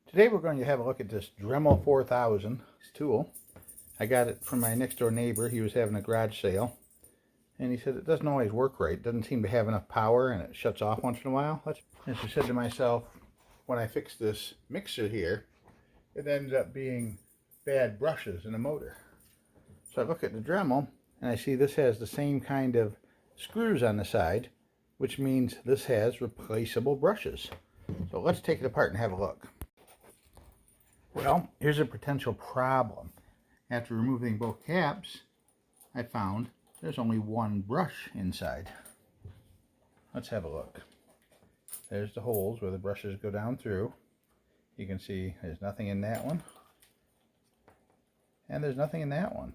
Today we're going to have a look at this Dremel 4000 tool. I got it from my next door neighbor. He was having a garage sale and he said it doesn't always work right. It doesn't seem to have enough power and it shuts off once in a while. And so I said to myself, when I fixed this mixer here, it ended up being bad brushes in the motor. So I look at the Dremel and I see this has the same kind of screws on the side, which means this has replaceable brushes. So let's take it apart and have a look. Well, here's a potential problem. After removing both caps, I found there's only one brush inside. Let's have a look. There's the holes where the brushes go down through. You can see there's nothing in that one. And there's nothing in that one.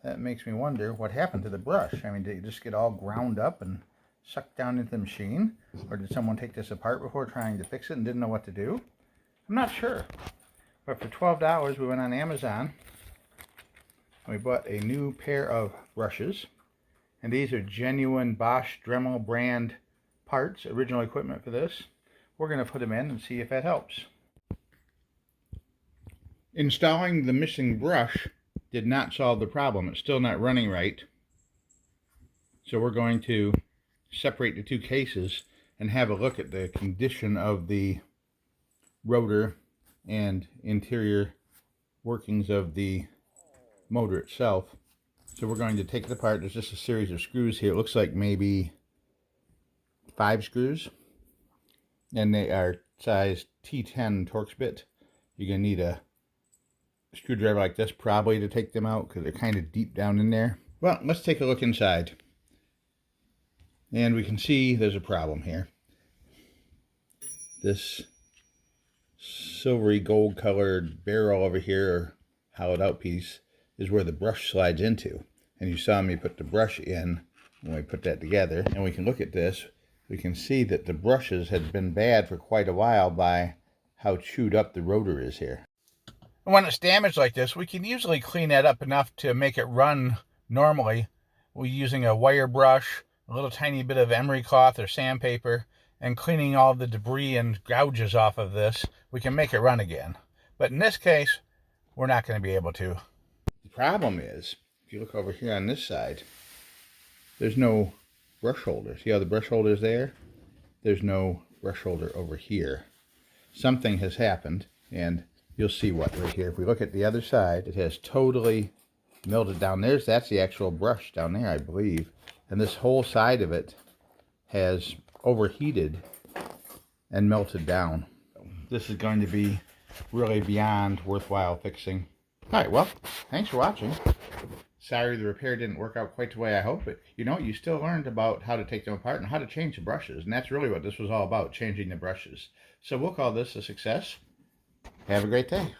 That makes me wonder what happened to the brush. I mean, did it just get all ground up and sucked down into the machine? Or did someone take this apart before trying to fix it and didn't know what to do? I'm not sure. But for $12, we went on Amazon and we bought a new pair of brushes. And these are genuine Bosch Dremel brand parts, original equipment for this. We're going to put them in and see if that helps. Installing the missing brush did not solve the problem. It's still not running right. So we're going to separate the two cases and have a look at the condition of the rotor and interior workings of the motor itself. So we're going to take it apart. There's just a series of screws here. It looks like maybe 5 screws, and they are size T10 Torx bit. You're going to need a screwdriver like this probably to take them out because they're kind of deep down in there. Well, let's take a look inside. And we can see there's a problem here. This silvery gold colored barrel over here, or hollowed out piece, is where the brush slides into. And you saw me put the brush in when we put that together. And we can look at this. We can see that the brushes had been bad for quite a while by how chewed up the rotor is here. When it's damaged like this, we can usually clean that up enough to make it run normally. We're using a wire brush, a little tiny bit of emery cloth or sandpaper, and cleaning all the debris and gouges off of this, we can make it run again. But in this case, we're not going to be able to. The problem is, if you look over here on this side, there's no brush holder. See how the brush holder is there? There's no brush holder over here. Something has happened, and you'll see what right here. If we look at the other side, it has totally melted down. That's the actual brush down there, I believe. And this whole side of it has overheated and melted down. This is going to be really beyond worthwhile fixing. Alright, well, thanks for watching. Sorry the repair didn't work out quite the way I hoped, but you still learned about how to take them apart and how to change the brushes. And that's really what this was all about, changing the brushes. So we'll call this a success. Have a great day.